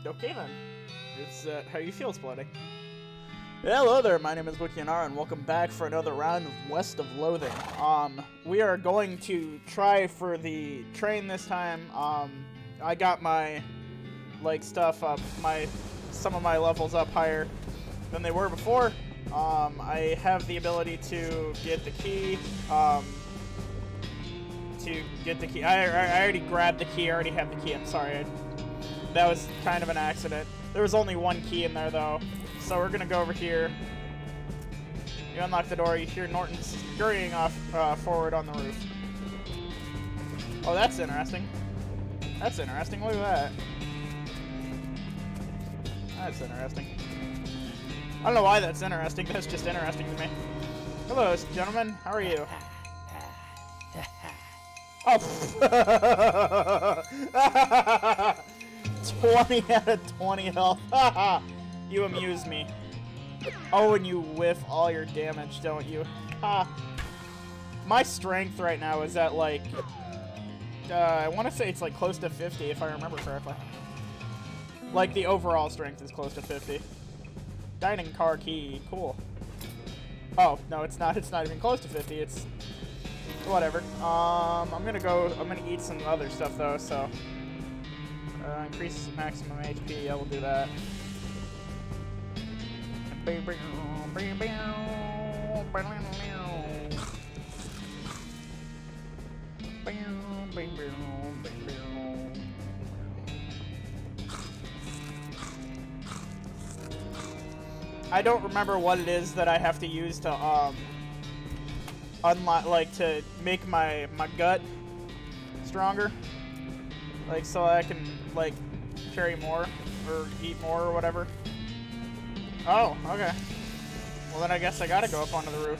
Okay then. It's how you feel, Splitting. Hello there, my name is Wikianar, and welcome back for another round of West of Loathing. We are going to try for the train this time. I got my, stuff up, some of my levels up higher than they were before. I have the ability to get the key, I already grabbed the key, I already have the key, I'm sorry. That was kind of an accident. There was only one key in there, though. So we're gonna go over here. You unlock the door, you hear Norton scurrying off forward on the roof. Oh, that's interesting. That's interesting, look at that. That's interesting. I don't know why that's interesting, that's just interesting to me. Hello, gentlemen, how are you? Oh! 20 out of 20 health. You amuse me. Oh, and you whiff all your damage, don't you? My strength right now is at I want to say it's close to 50 if I remember correctly. The overall strength is close to 50. Dining car key, cool. Oh, no, it's not even close to 50, it's whatever. I'm gonna eat some other stuff though, so increases maximum HP, I will do that. I don't remember what it is that I have to use to unlock, to make my gut stronger, so I can carry more or eat more or whatever. Oh, okay. Well then I guess I gotta go up onto the roof.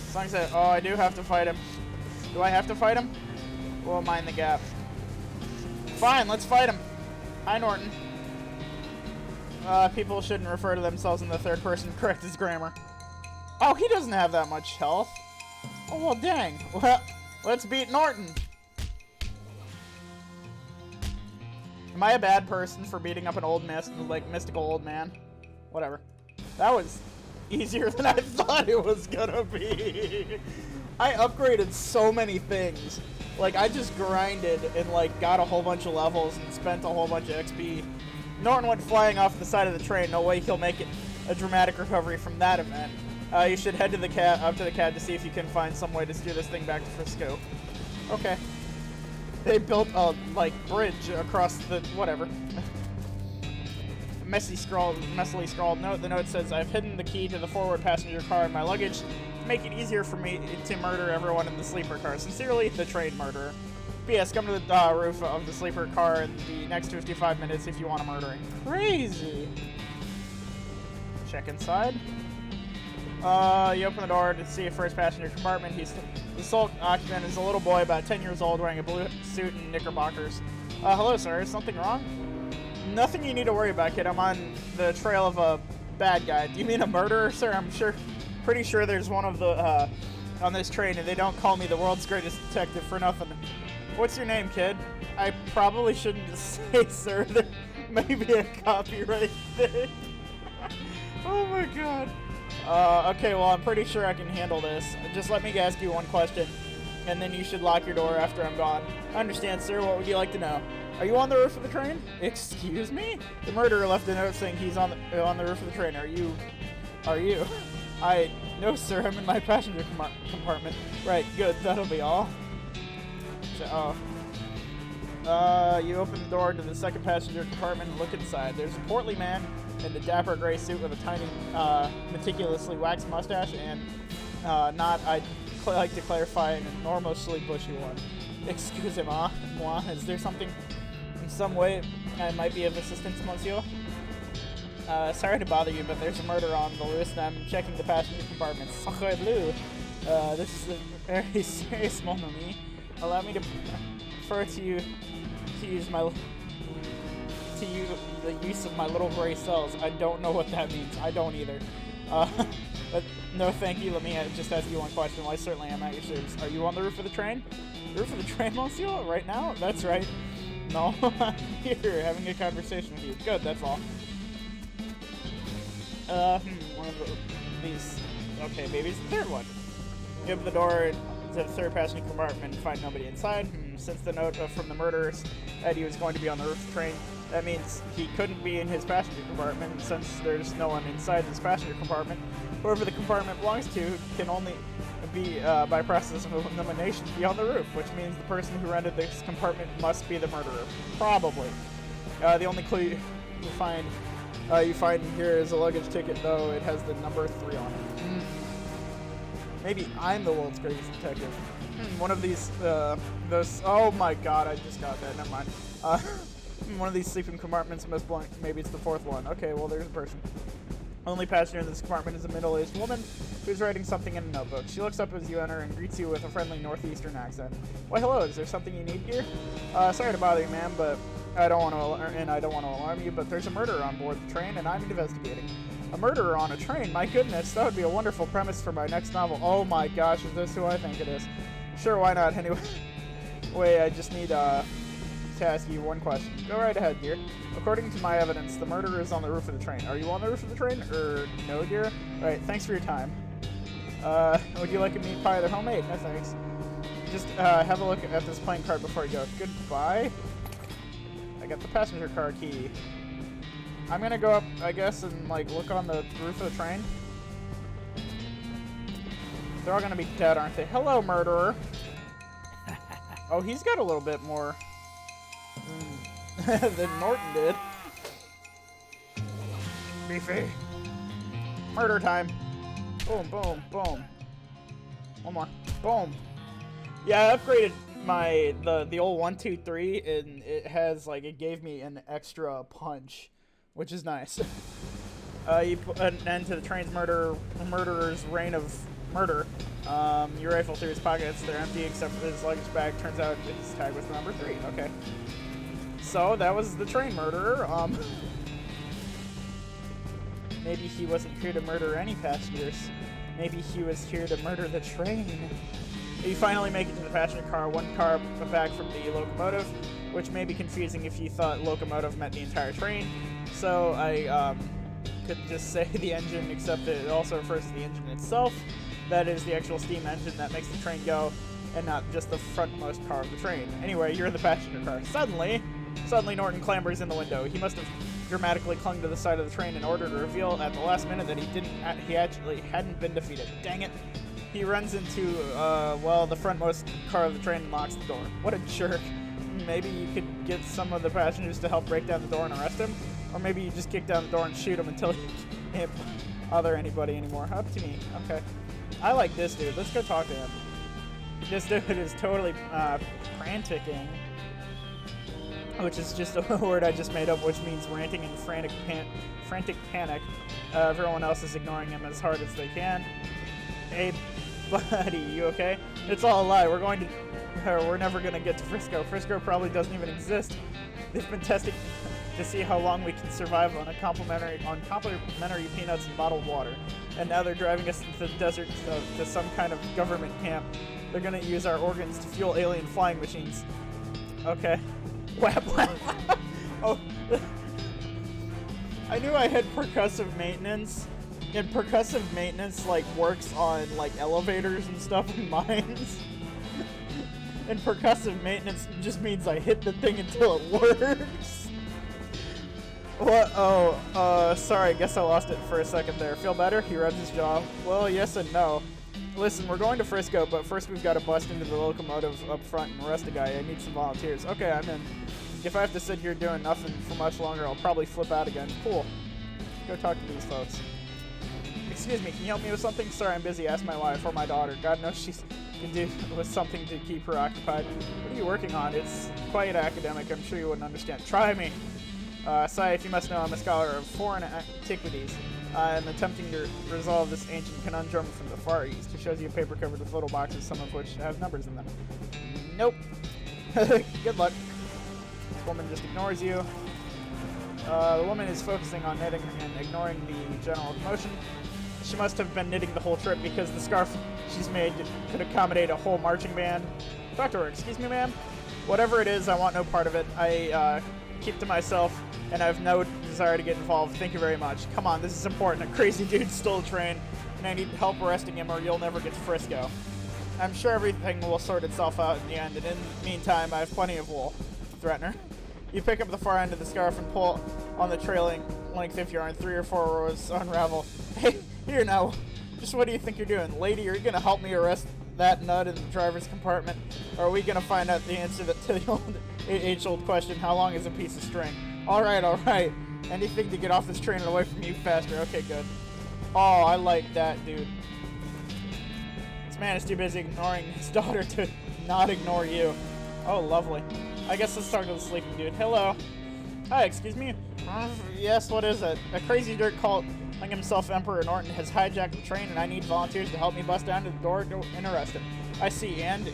As long as I do have to fight him. Do I have to fight him? We'll mind the gap. Fine, let's fight him. Hi, Norton. People shouldn't refer to themselves in the third person, correct his grammar. Oh, he doesn't have that much health. Oh, well, dang. Well, let's beat Norton. Am I a bad person for beating up an old mystical old man? Whatever. That was easier than I thought it was gonna be. I upgraded so many things. I just grinded and got a whole bunch of levels and spent a whole bunch of XP. Norton went flying off the side of the train. No way he'll make it a dramatic recovery from that event. You should head to the up to the CAD to see if you can find some way to steer this thing back to Frisco. Okay. They built a, bridge across the, whatever. Messily scrawled note. The note says, I've hidden the key to the forward passenger car in my luggage to make it easier for me to murder everyone in the sleeper car. Sincerely, the train murderer. P.S. Come to the roof of the sleeper car in the next 55 minutes if you want to murder him. Crazy! Check inside. You open the door to see a first passenger compartment. The sole occupant is a little boy about 10 years old wearing a blue suit and knickerbockers. Hello, sir. Is something wrong? Nothing you need to worry about, kid. I'm on the trail of a bad guy. Do you mean a murderer, sir? I'm pretty sure there's one of the, on this train, and they don't call me the world's greatest detective for nothing. What's your name, kid? I probably shouldn't say, sir. There may be a copyright thing. Oh my god. Okay, well, I'm pretty sure I can handle this. Just let me ask you one question, and then you should lock your door after I'm gone. I understand, sir. What would you like to know? Are you on the roof of the train? Excuse me? The murderer left a note saying he's on the roof of the train. Are you? No, sir. I'm in my passenger compartment. Right, good. That'll be all. You open the door to the second passenger compartment and look inside. There's a portly man in the dapper gray suit with a tiny, meticulously waxed mustache and, I'd like to clarify, an enormously bushy one. Excusez-moi, is there something, in some way, I might be of assistance, monsieur? Sorry to bother you, but there's a murder on the list and I'm checking the passenger compartment. Sacre bleu. This is a very serious mon ami. Allow me to refer to you the use of my little gray cells. I don't know what that means. I don't either. But no, thank you. Let me just ask you one question. Well, I certainly am at your service. Are you on the roof of the train? The roof of the train, monsieur? Right now? That's right. No, here, having a conversation with you. Good, that's all. One of these. Okay, maybe it's the third one. You open the door to the third passenger compartment and find nobody inside. Since the note from the murderers that he was going to be on the roof of the train, that means he couldn't be in his passenger compartment. And since there's no one inside this passenger compartment, whoever the compartment belongs to can only be, by process of elimination, be on the roof, which means the person who rented this compartment must be the murderer. Probably. The only clue you find here is a luggage ticket, though it has the number 3 on it. Maybe I'm the world's greatest detective. One of these, those, oh my god, I just got that, never mind. One of these sleeping compartments must belong, maybe it's the 4th one. Okay, well there's a person. Only passenger in this compartment is a middle-aged woman who's writing something in a notebook. She looks up as you enter and greets you with a friendly northeastern accent. Why, hello, is there something you need here? Sorry to bother you, ma'am, but I don't want to alarm you, but there's a murderer on board the train, and I'm investigating. A murderer on a train? My goodness, that would be a wonderful premise for my next novel. Oh my gosh, is this who I think it is? Sure, why not? Anyway, I just need to ask you one question. Go right ahead, dear. According to my evidence, the murderer is on the roof of the train. Are you on the roof of the train? No, dear? Alright, thanks for your time. Would you like a meat pie? They're homemade. No thanks. Just have a look at this playing card before you go. Goodbye. I got the passenger car key. I'm gonna go up, I guess, and like look on the roof of the train. They're all gonna be dead, aren't they? Hello, murderer. Oh, he's got a little bit more than Norton did. Beefy. Murder time. Boom, boom, boom. One more. Boom. Yeah, I upgraded the old 1, 2, 3, and it has like it gave me an extra punch, which is nice. You put an end to the train's murderer's reign of murder. You rifle through his pockets; they're empty except for his luggage bag. Turns out his tag was the number 3. Okay. So that was the train murderer. Maybe he wasn't here to murder any passengers. Maybe he was here to murder the train. You finally make it to the passenger car, one car back from the locomotive, which may be confusing if you thought locomotive meant the entire train. So I could just say the engine, except that it also refers to the engine itself. That is the actual steam engine that makes the train go, and not just the frontmost car of the train. Anyway, you're in the passenger car. Suddenly Norton clambers in the window. He must have dramatically clung to the side of the train in order to reveal at the last minute that he actually hadn't been defeated. Dang it. He runs into, the frontmost car of the train and locks the door. What a jerk. Maybe you could get some of the passengers to help break down the door and arrest him? Or maybe you just kick down the door and shoot him until he can't bother anybody anymore. Up to me. Okay. I like this dude. Let's go talk to him. This dude is totally, franticking. Which is just a word I just made up, which means ranting in frantic panic. Everyone else is ignoring him as hard as they can. Hey, buddy, you okay? It's all a lie. We're never gonna get to Frisco. Frisco probably doesn't even exist. They've been testing to see how long we can survive on complimentary peanuts and bottled water. And now they're driving us into the desert to some kind of government camp. They're gonna use our organs to fuel alien flying machines. Okay. Whap, whap. Oh. I knew I had percussive maintenance. And percussive maintenance, like, works on, like, elevators and stuff in mines. And percussive maintenance just means I hit the thing until it works. What? Oh, sorry, guess I lost it for a second there. Feel better? He rubs his jaw. Well, yes and no. Listen, we're going to Frisco, but first we've got to bust into the locomotive up front and arrest a guy. I need some volunteers. Okay, I'm in. If I have to sit here doing nothing for much longer, I'll probably flip out again. Cool. Go talk to these folks. Excuse me, can you help me with something? Sorry, I'm busy. Ask my wife or my daughter. God knows she can do with something to keep her occupied. What are you working on? It's quite academic. I'm sure you wouldn't understand. Try me. Saif, you must know I'm a scholar of foreign antiquities. I'm attempting to resolve this ancient conundrum from the Far East. It shows you a paper covered with little boxes, some of which have numbers in them. Nope. Good luck. This woman just ignores you. The woman is focusing on knitting and ignoring the general commotion. She must have been knitting the whole trip because the scarf she's made could accommodate a whole marching band. Talk to her. Excuse me, ma'am? Whatever it is, I want no part of it. I keep to myself, and I have no desire to get involved. Thank you very much. Come on, this is important. A crazy dude stole a train, and I need help arresting him or you'll never get to Frisco. I'm sure everything will sort itself out in the end, and in the meantime, I have plenty of wool. Threatener. You pick up the far end of the scarf and pull on the trailing length of yarn. 3 or 4 rows unravel. Hey, here now. Just what do you think you're doing? Lady, are you going to help me arrest that nut in the driver's compartment? Or are we going to find out the answer to the old age-old question, how long is a piece of string? Alright, alright. Anything to get off this train and away from you faster. Okay, good. Oh, I like that, dude. This man is too busy ignoring his daughter to not ignore you. Oh, lovely. I guess let's talk to the sleeping dude. Hello. Hi, excuse me? Yes, what is it? A crazy dirt calling himself Emperor Norton has hijacked the train, and I need volunteers to help me bust down to the door and arrest him. I see, and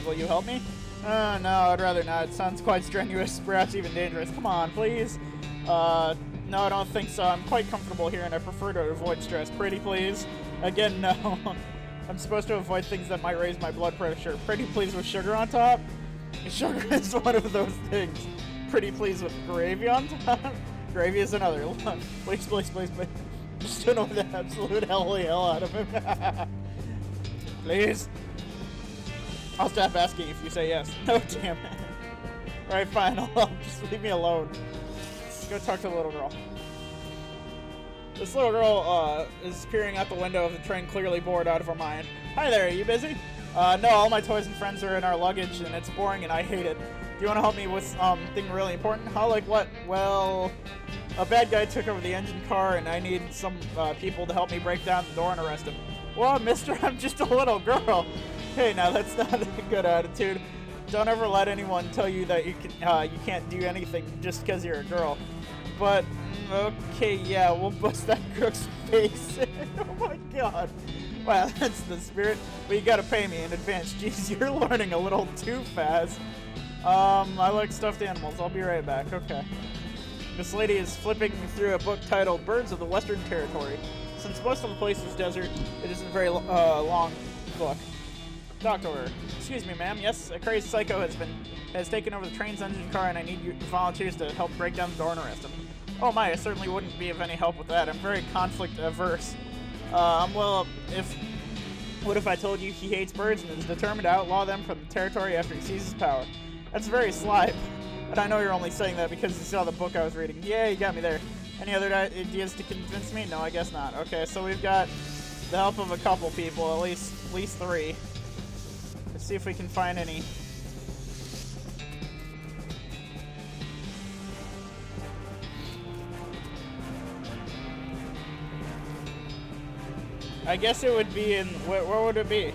will you help me? No, I'd rather not. It sounds quite strenuous, perhaps even dangerous. Come on, please. No, I don't think so. I'm quite comfortable here, and I prefer to avoid stress. Pretty please? Again, no. I'm supposed to avoid things that might raise my blood pressure. Pretty please with sugar on top? Sugar is one of those things. Pretty please with gravy on top? Gravy is another. Please, please, please, please. Just to know the absolute hell out of him. Please? I'll stop asking if you say yes. No, damn it. Alright, fine. Just leave me alone. Let's go talk to the little girl. This little girl is peering out the window of the train, clearly bored out of her mind. Hi there, are you busy? No, all my toys and friends are in our luggage, and it's boring, and I hate it. Do you want to help me with something really important? How, like what? Well, a bad guy took over the engine car, and I need some people to help me break down the door and arrest him. Well, mister, I'm just a little girl. Hey, now that's not a good attitude. Don't ever let anyone tell you that you can't do anything just because you're a girl. But, okay, yeah, we'll bust that crook's face. Oh my god. Wow, that's the spirit. But you gotta pay me in advance. Jeez, you're learning a little too fast. I like stuffed animals. I'll be right back. Okay. This lady is flipping through a book titled Birds of the Western Territory. Since most of the place is desert, it isn't a very long book. Doctor, excuse me, ma'am. Yes, a crazed psycho has taken over the train's engine car, and I need you volunteers to help break down the door and arrest him. Oh my, I certainly wouldn't be of any help with that. I'm very conflict averse. Well, what if I told you he hates birds and is determined to outlaw them from the territory after he seizes power? That's very sly, but I know you're only saying that because you saw the book I was reading. Yeah, you got me there. Any other ideas to convince me? No, I guess not. Okay, so we've got the help of a couple people, at least 3. Let's see if we can find any. I guess it would be in, where would it be?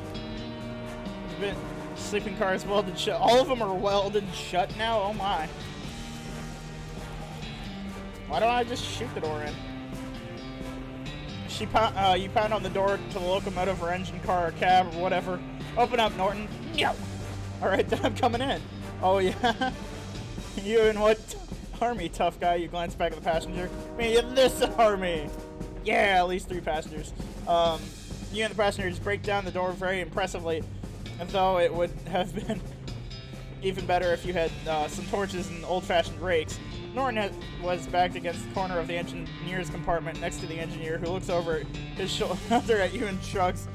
Sleeping cars welded shut. All of them are welded shut now? Oh my. Why don't I just shoot the door in? You pound on the door to the locomotive or engine car or cab or whatever. Open up, Norton. No. Alright, then I'm coming in. Oh yeah? You in what army, tough guy? You glance back at the passenger. Me in this army. Yeah, at least 3 passengers. You and the passengers break down the door very impressively, though it would have been even better if you had some torches and old-fashioned rakes. Norton was backed against the corner of the engineer's compartment next to the engineer, who looks over his shoulder at you and shrugs.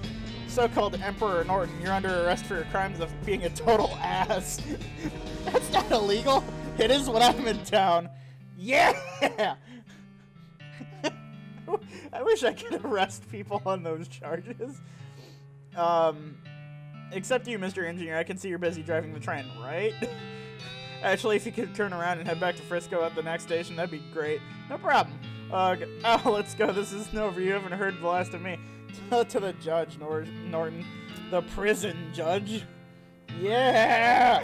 So-called Emperor Norton, you're under arrest for your crimes of being a total ass. That's not illegal. It is when I'm in town. Yeah! I wish I could arrest people on those charges. Except you, Mr. Engineer. I can see you're busy driving the train, right? Actually, if you could turn around and head back to Frisco at the next station, that'd be great. No problem. Oh, let's go. This isn't over. You haven't heard the last of me. To the judge, Norton. The prison judge. Yeah!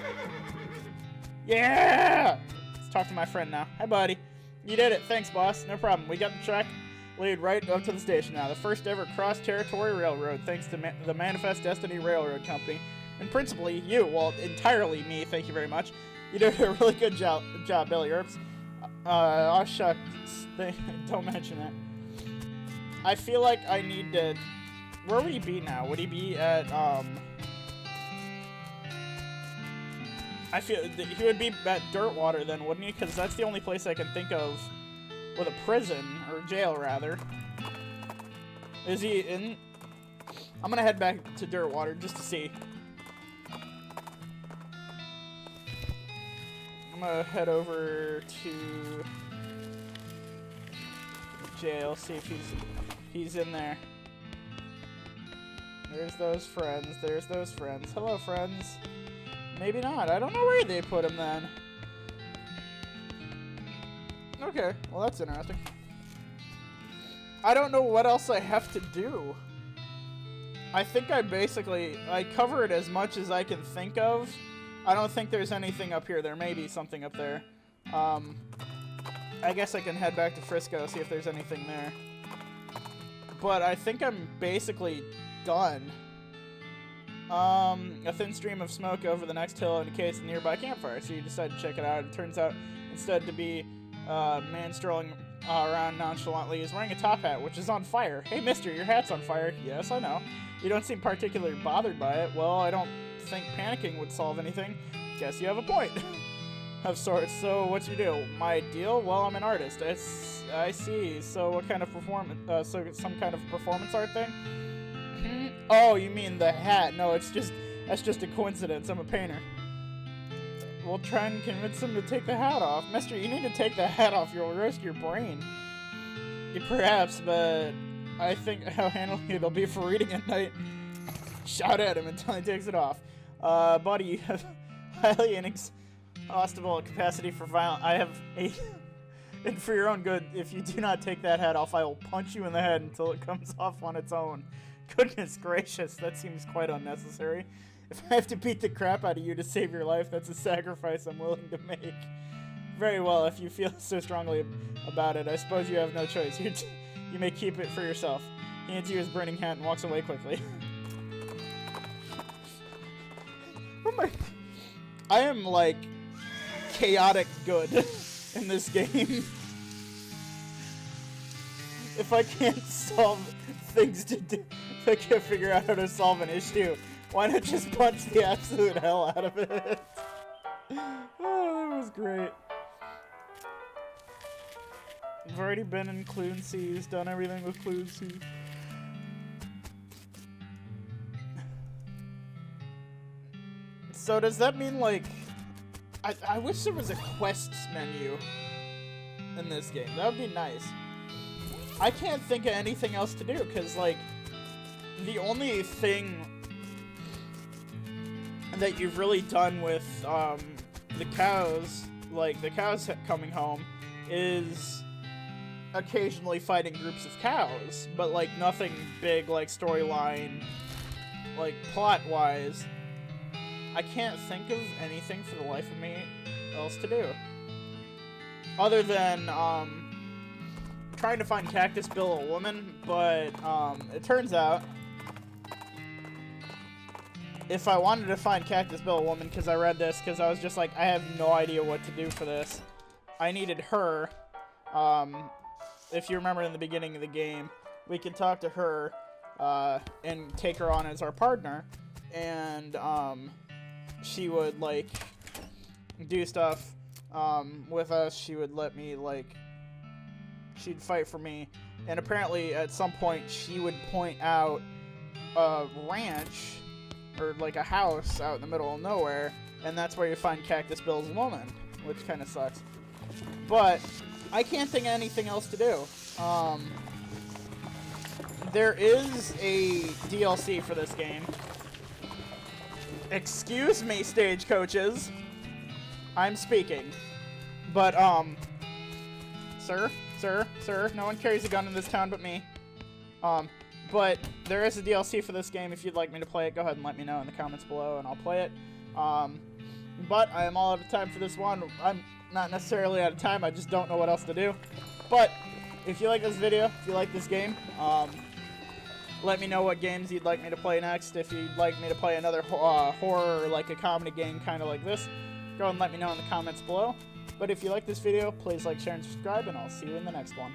Yeah! Let's talk to my friend now. Hi, buddy. You did it. Thanks, boss. No problem. We got the track laid right up to the station now. The first ever cross-territory railroad, thanks to the Manifest Destiny Railroad Company. And principally, you. Well, entirely me. Thank you very much. You did a really good job, Billy Earps. Oh, shucks. Don't mention that. I feel like I need to... Where would he be now? Would he be at, I feel that he would be at Dirtwater then, wouldn't he? Because that's the only place I can think of with a prison, or jail, rather. Is he in? I'm gonna head back to Dirtwater just to see. I'm gonna head over to jail, see if he's in there. There's those friends. There's those friends. Hello, friends. Maybe not. I don't know where they put him then. Okay, well that's interesting. I don't know what else I have to do. I think I covered as much as I can think of. I don't think there's anything up here. There may be something up there. I guess I can head back to Frisco, see if there's anything there. But I think I'm basically done. A thin stream of smoke over the next hill indicates a nearby campfire, so you decide to check it out. It turns out, instead to be a man strolling around nonchalantly is wearing a top hat, which is on fire. Hey, mister, your hat's on fire. Yes, I know. You don't seem particularly bothered by it. Well, I don't think panicking would solve anything. Guess you have a point. Of sorts. So, what's your deal? My deal? Well, I'm an artist. I see. So, what kind of performance? So, some kind of performance art thing? Oh, you mean the hat? No, that's just a coincidence. I'm a painter. We'll try and convince him to take the hat off. Mister, you need to take the hat off. You'll roast your brain. Yeah, perhaps, but I think how handily it'll be for reading at night. Shout at him until he takes it off. Buddy, you have highly inexhaustible capacity for violence. I have a... And for your own good, if you do not take that hat off, I will punch you in the head until it comes off on its own. Goodness gracious, that seems quite unnecessary. If I have to beat the crap out of you to save your life, that's a sacrifice I'm willing to make. Very well, if you feel so strongly about it, I suppose you have no choice. You may keep it for yourself. He hands you his burning hat and walks away quickly. Oh my... I am, like, chaotic good in this game. If I can't solve things to do, if I can't figure out how to solve an issue, why not just punch the absolute hell out of it? Oh, that was great. I've already been in Cluncy's, done everything with Cluncy. So does that mean, like... I wish there was a quests menu in this game. That would be nice. I can't think of anything else to do, because, like, the only thing that you've really done with, the cows, like, the cows coming home, is occasionally fighting groups of cows, but, like, nothing big, like, storyline, like, plot-wise. I can't think of anything for the life of me else to do. Other than, trying to find Cactus Bill a woman, but, it turns out, if I wanted to find Cactus Bill a woman, because I read this, because I was just like, I have no idea what to do for this, I needed her. If you remember in the beginning of the game, we could talk to her, and take her on as our partner, and, she would, like, do stuff, with us. She would let me, like, she'd fight for me, and apparently at some point she would point out a ranch, or, like, a house out in the middle of nowhere, and that's where you find Cactus Bill's woman, which kind of sucks. But I can't think of anything else to do. There is a DLC for this game. Excuse me, stagecoaches. I'm speaking. But, Sir, no one carries a gun in this town but me. But there is a DLC for this game. If you'd like me to play it, go ahead and let me know in the comments below, and I'll play it. But I am all out of time for this one. I'm not necessarily out of time, I just don't know what else to do. But if you like this video, if you like this game, let me know what games you'd like me to play next. If you'd like me to play another horror or like a comedy game kind of like this, go ahead and let me know in the comments below. But if you like this video, please like, share, and subscribe, and I'll see you in the next one.